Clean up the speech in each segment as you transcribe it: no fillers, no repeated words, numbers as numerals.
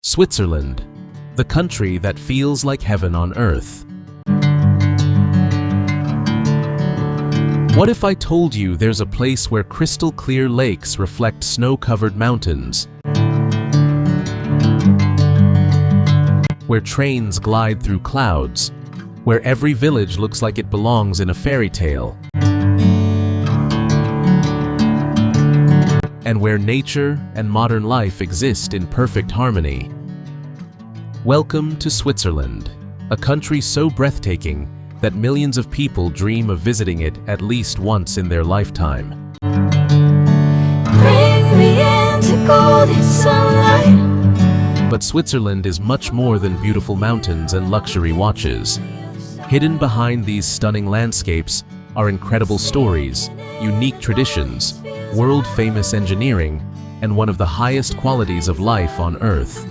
Switzerland, the country that feels like heaven on earth. What if I told you there's a place where crystal clear lakes reflect snow-covered mountains, where trains glide through clouds, where every village looks like it belongs in a fairy tale, and where nature and modern life exist in perfect harmony? Welcome to Switzerland, a country so breathtaking that millions of people dream of visiting it at least once in their lifetime. Bring me into golden sunlight. But Switzerland is much more than beautiful mountains and luxury watches. Hidden behind these stunning landscapes are incredible stories, unique traditions, world-famous engineering, and one of the highest qualities of life on Earth.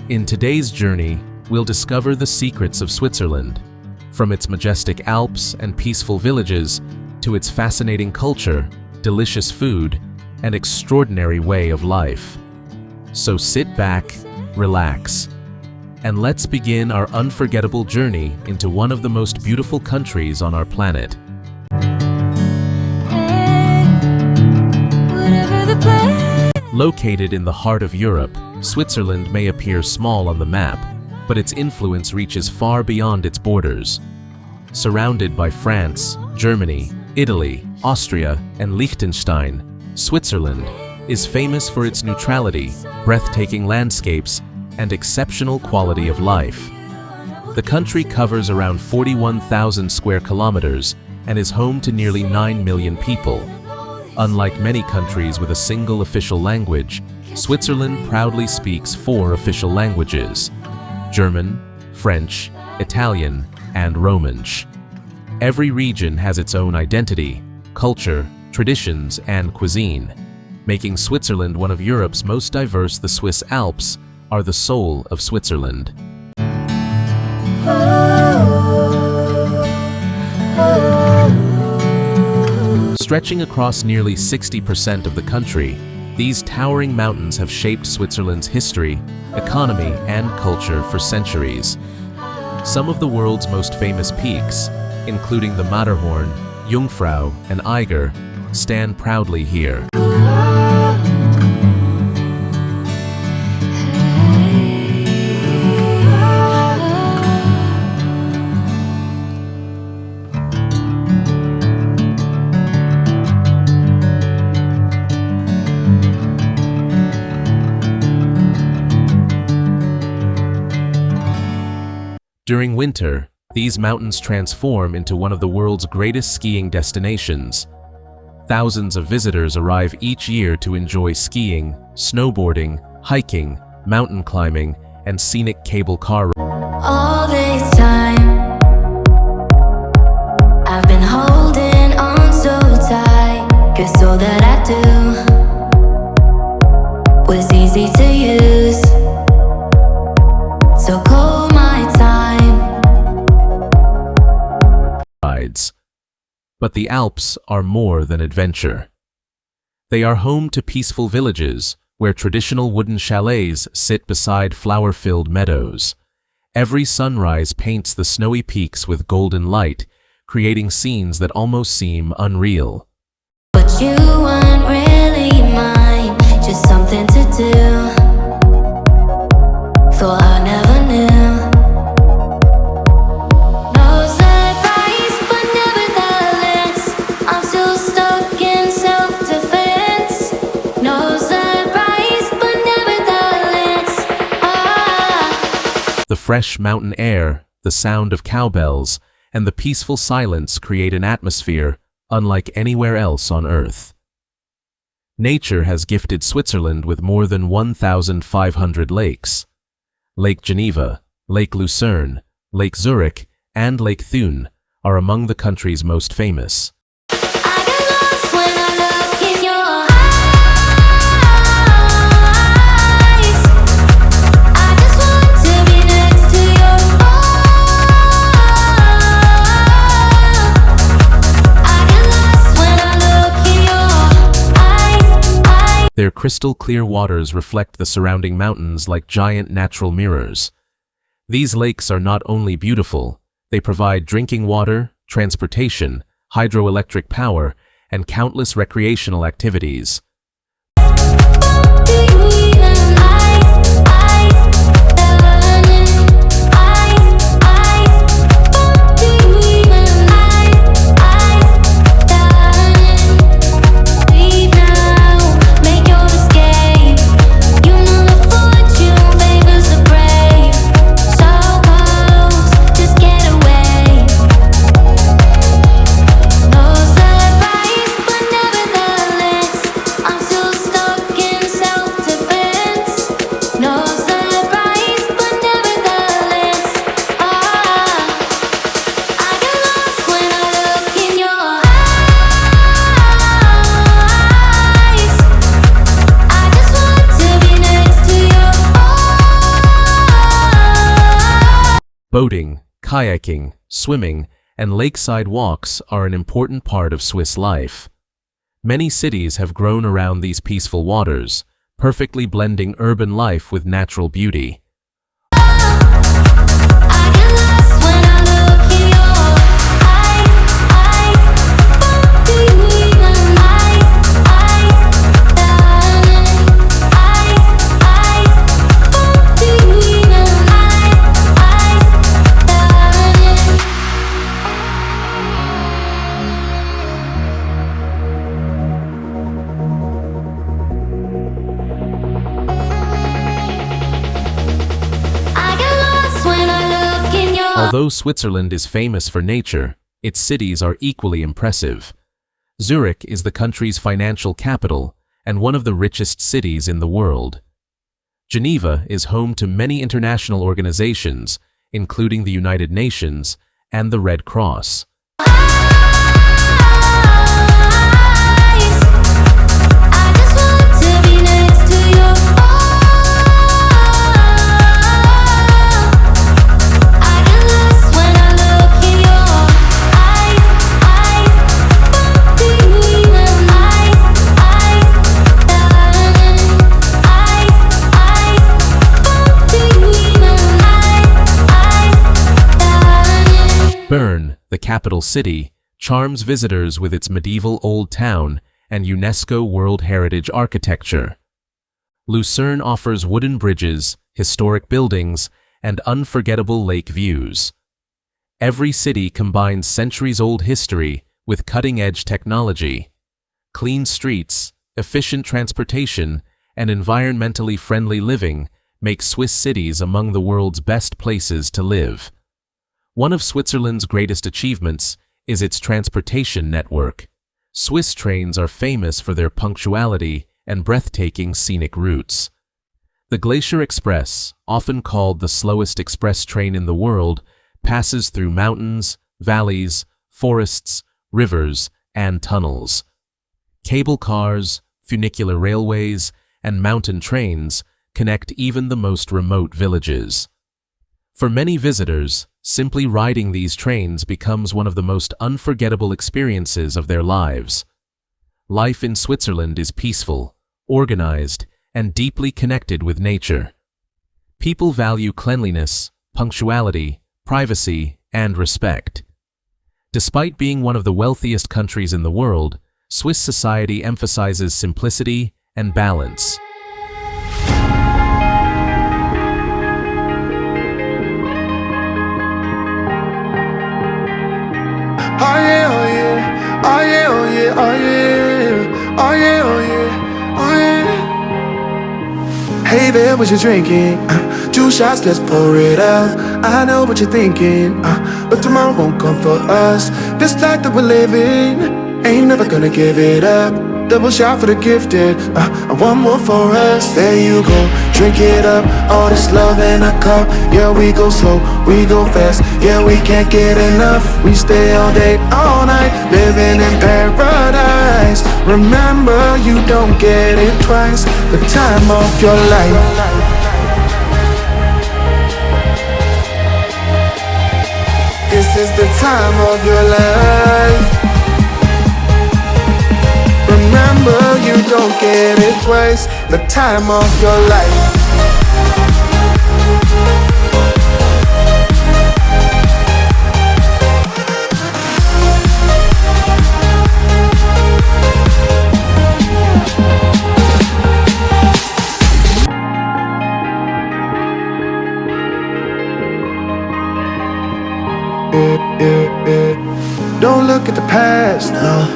In today's journey, we'll discover the secrets of Switzerland, from its majestic Alps and peaceful villages to its fascinating culture, delicious food, and extraordinary way of life. So sit back, relax, and let's begin our unforgettable journey into one of the most beautiful countries on our planet. Located in the heart of Europe, Switzerland may appear small on the map, but its influence reaches far beyond its borders. Surrounded by France, Germany, Italy, Austria, and Liechtenstein, Switzerland is famous for its neutrality, breathtaking landscapes, and exceptional quality of life. The country covers around 41,000 square kilometers and is home to nearly 9 million people. Unlike many countries with a single official language, Switzerland proudly speaks 4 official languages: German, French, Italian, and Romansh. Every region has its own identity, culture, traditions, and cuisine, making Switzerland one of Europe's most diverse. The Swiss Alps are the soul of Switzerland. Stretching across nearly 60% of the country, these towering mountains have shaped Switzerland's history, economy, and culture for centuries. Some of the world's most famous peaks, including the Matterhorn, Jungfrau, and Eiger, stand proudly here. During winter, these mountains transform into one of the world's greatest skiing destinations. Thousands of visitors arrive each year to enjoy skiing, snowboarding, hiking, mountain climbing, and scenic cable car rides. All this time, I've been holding on so tight, 'cause all that I do was easy to use. So call my time. But the Alps are more than adventure. They are home to peaceful villages where traditional wooden chalets sit beside flower-filled meadows. Every sunrise paints the snowy peaks with golden light, creating scenes that almost seem unreal. But you weren't really mine, just something to do. Thought I never knew. No surprise, but nevertheless, I'm still stuck in self-defense. No surprise, but nevertheless, The fresh mountain air, the sound of cowbells, and the peaceful silence create an atmosphere unlike anywhere else on Earth. Nature has gifted Switzerland with more than 1,500 lakes. Lake Geneva, Lake Lucerne, Lake Zurich, and Lake Thun are among the country's most famous. I get lost when I look in your eyes. I just want to be next to your I get lost when I look in your eyes. Their crystal-clear waters reflect the surrounding mountains like giant natural mirrors. These lakes are not only beautiful, they provide drinking water, transportation, hydroelectric power, and countless recreational activities. Boating, kayaking, swimming, and lakeside walks are an important part of Swiss life. Many cities have grown around these peaceful waters, perfectly blending urban life with natural beauty. Although Switzerland is famous for nature, its cities are equally impressive. Zurich is the country's financial capital and one of the richest cities in the world. Geneva is home to many international organizations, including the United Nations and the Red Cross. Bern, the capital city, charms visitors with its medieval old town and UNESCO World Heritage architecture. Lucerne offers wooden bridges, historic buildings, and unforgettable lake views. Every city combines centuries-old history with cutting-edge technology. Clean streets, efficient transportation, and environmentally friendly living make Swiss cities among the world's best places to live. One of Switzerland's greatest achievements is its transportation network. Swiss trains are famous for their punctuality and breathtaking scenic routes. The Glacier Express, often called the slowest express train in the world, passes through mountains, valleys, forests, rivers, and tunnels. Cable cars, funicular railways, and mountain trains connect even the most remote villages. For many visitors, simply riding these trains becomes one of the most unforgettable experiences of their lives. Life in Switzerland is peaceful, organized, and deeply connected with nature. People value cleanliness, punctuality, privacy, and respect. Despite being one of the wealthiest countries in the world, Swiss society emphasizes simplicity and balance. Oh yeah, oh yeah, oh yeah, oh yeah, oh yeah, oh yeah, oh yeah, oh yeah. Hey there, what you drinking? 2 shots, let's pour it out. I know what you're thinking, but tomorrow won't come for us. This life that we're living, ain't never gonna give it up. Double shot for the gifted, and one more for us. There you go, drink it up. All this love in a cup. Yeah, we go slow, we go fast. Yeah, we can't get enough. We stay all day, all night, living in paradise. Remember, you don't get it twice. The time of your life. This is the time of your life. Remember, you don't get it twice. The time of your life. Don't look at the past,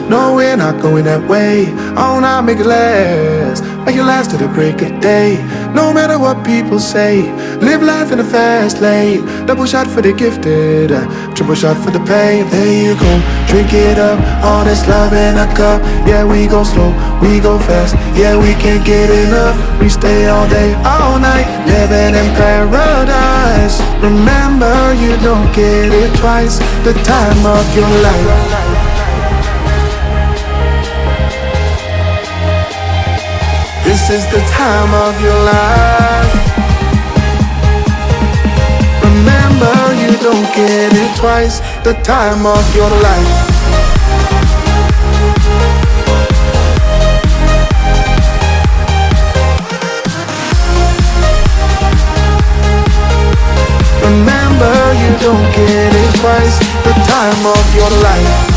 no, we're not going that way. Oh, now make it last, make it last to the break of day. No matter what people say, live life in a fast lane. Double shot for the gifted, triple shot for the pain. There you go, drink it up, all this love in a cup. Yeah, we go slow, we go fast, yeah, we can't get enough. We stay all day, all night, living in paradise. Remember, you don't get it twice. The time of your life. This is the time of your life. Remember, you don't get it twice. The time of your life. Remember, you don't get it twice. The time of your life.